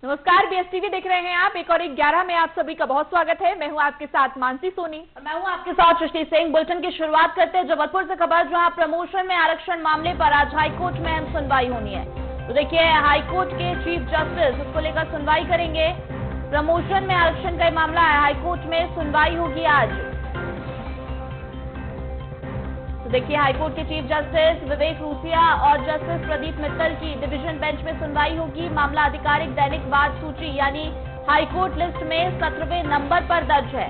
नमस्कार, बीएसटीवी देख रहे हैं आप। एक और 11 में आप सभी का बहुत स्वागत है। मैं हूं आपके साथ मानसी सोनी और मैं हूं आपके साथ सृष्टि सिंह। बुलेटिन की शुरुआत करते हैं जबलपुर से खबर, जहां प्रमोशन में आरक्षण मामले पर आज हाईकोर्ट में अहम सुनवाई होनी है। तो देखिए, हाईकोर्ट के चीफ जस्टिस इसको लेकर सुनवाई करेंगे। प्रमोशन में आरक्षण का मामला है, हाईकोर्ट में सुनवाई होगी आज। देखिए, हाईकोर्ट के चीफ जस्टिस विवेक रूसिया और जस्टिस प्रदीप मित्तल की डिवीजन बेंच में सुनवाई होगी। मामला आधिकारिक दैनिक वाद सूची यानी हाईकोर्ट लिस्ट में 17वें नंबर पर दर्ज है।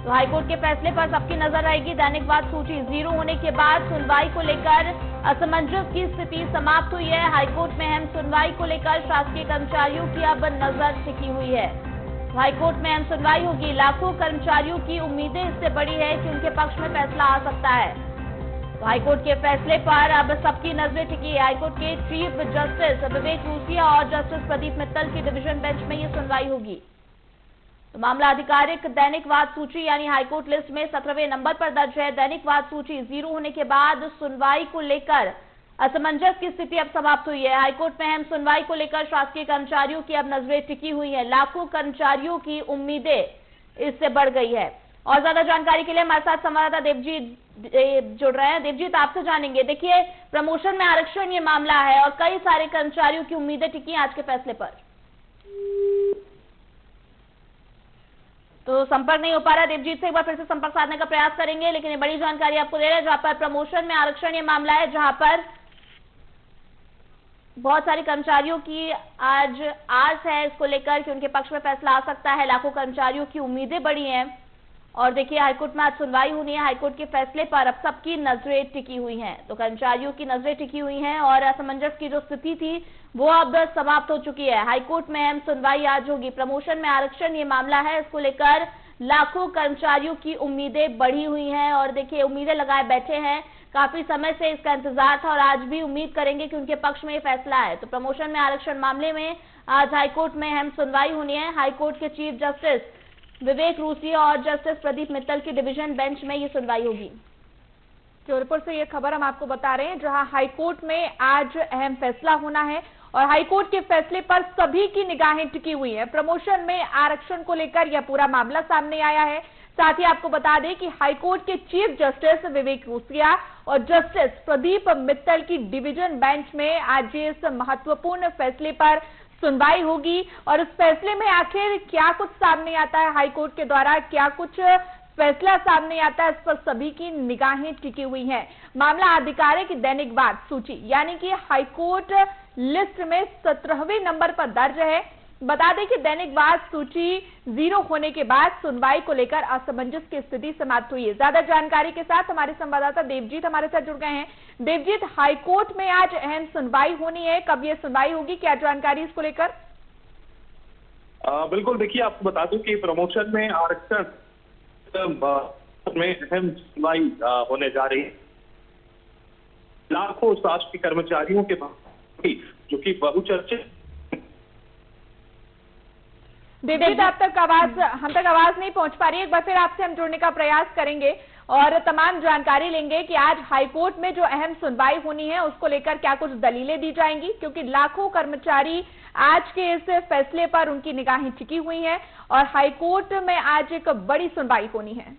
तो हाईकोर्ट के फैसले पर सबकी नजर रहेगी। दैनिक वाद सूची 0 होने के बाद सुनवाई को लेकर असमंजस की स्थिति समाप्त हुई है। हाईकोर्ट में अहम सुनवाई को लेकर शासकीय कर्मचारियों की अब नजर टिकी हुई है। हाईकोर्ट में अहम सुनवाई होगी। लाखों कर्मचारियों की उम्मीदें इससे बड़ी है कि उनके पक्ष में फैसला आ सकता है। हाईकोर्ट के फैसले पर अब सबकी नजरें टिकी है। हाईकोर्ट के चीफ जस्टिस विवेक रूसिया और जस्टिस प्रदीप मित्तल की डिवीजन बेंच में ये सुनवाई होगी। तो मामला आधिकारिक दैनिक वाद सूची यानी हाईकोर्ट लिस्ट में 17वें नंबर पर दर्ज है। दैनिक वाद सूची 0 होने के बाद सुनवाई को लेकर असमंजस की स्थिति अब समाप्त हुई है। हाईकोर्ट में अहम सुनवाई को लेकर शासकीय कर्मचारियों की अब नजरें टिकी हुई है। लाखों कर्मचारियों की उम्मीदें इससे बढ़ गई है। और ज्यादा जानकारी के लिए हमारे साथ संवाददाता देवजीत जुड़ रहे हैं। देवजीत, आपसे जानेंगे, देखिए प्रमोशन में आरक्षण ये मामला है और कई सारे कर्मचारियों की उम्मीदें टिकी आज के फैसले पर। तो संपर्क नहीं हो पा रहा देवजीत से, एक बार फिर से संपर्क साधने का प्रयास करेंगे। लेकिन ये बड़ी जानकारी आपको दे रहे हैं, जहां पर प्रमोशन में आरक्षण ये मामला है, जहां पर बहुत सारे कर्मचारियों की आज आस है इसको लेकर कि उनके पक्ष में फैसला आ सकता है। लाखों कर्मचारियों की उम्मीदें बढ़ी हैं और देखिए, हाईकोर्ट में आज सुनवाई होनी है। हाईकोर्ट के फैसले पर अब सबकी नजरें टिकी हुई हैं। तो कर्मचारियों की नजरें टिकी हुई हैं और असमंजस की जो स्थिति थी वो अब समाप्त हो चुकी है। हाईकोर्ट में अहम सुनवाई आज होगी। प्रमोशन में आरक्षण ये मामला है, इसको लेकर लाखों कर्मचारियों की उम्मीदें बढ़ी हुई हैं और देखिए, उम्मीदें लगाए बैठे हैं। काफी समय से इसका इंतजार था और आज भी उम्मीद करेंगे कि उनके पक्ष में ये फैसला है। तो प्रमोशन में आरक्षण मामले में आज हाईकोर्ट में अहम सुनवाई होनी है। हाईकोर्ट के चीफ जस्टिस विवेक रूसिया और जस्टिस प्रदीप मित्तल की डिवीजन बेंच में ये सुनवाई होगी। जबलपुर से ये खबर हम आपको बता रहे हैं, जहां हाईकोर्ट में आज अहम फैसला होना है और हाईकोर्ट के फैसले पर सभी की निगाहें टिकी हुई है। प्रमोशन में आरक्षण को लेकर यह पूरा मामला सामने आया है। साथ ही आपको बता दें कि हाईकोर्ट के चीफ जस्टिस विवेक रूसिया और जस्टिस प्रदीप मित्तल की डिवीजन बेंच में आज इस महत्वपूर्ण फैसले पर सुनवाई होगी। और इस फैसले में आखिर क्या कुछ सामने आता है, हाईकोर्ट के द्वारा क्या कुछ फैसला सामने आता है, इस पर सभी की निगाहें टिकी हुई हैं। मामला आधिकारिक दैनिक वाद सूची यानी कि हाईकोर्ट लिस्ट में 17वें नंबर पर दर्ज है। बता दें कि दैनिक वाद सूची 0 होने के बाद सुनवाई को लेकर असमंजस की स्थिति समाप्त हुई है। ज्यादा जानकारी के साथ हमारे संवाददाता देवजीत हमारे साथ जुड़ गए हैं। देवजीत, हाईकोर्ट में आज अहम सुनवाई होनी है, कब ये सुनवाई होगी, क्या जानकारी इसको लेकर? बिल्कुल, देखिए आपको बता दूं कि प्रमोशन में आरक्षण में अहम सुनवाई होने जा रही है। लाखों शासकीय कर्मचारियों के जो कि बहुचर्चित। देवजीत, हम तक आवाज नहीं पहुंच पा रही है। एक बार फिर आपसे हम जुड़ने का प्रयास करेंगे और तमाम जानकारी लेंगे कि आज हाईकोर्ट में जो अहम सुनवाई होनी है उसको लेकर क्या कुछ दलीलें दी जाएंगी, क्योंकि लाखों कर्मचारी आज के इस फैसले पर उनकी निगाहें टिकी हुई हैं और हाईकोर्ट में आज एक बड़ी सुनवाई होनी है।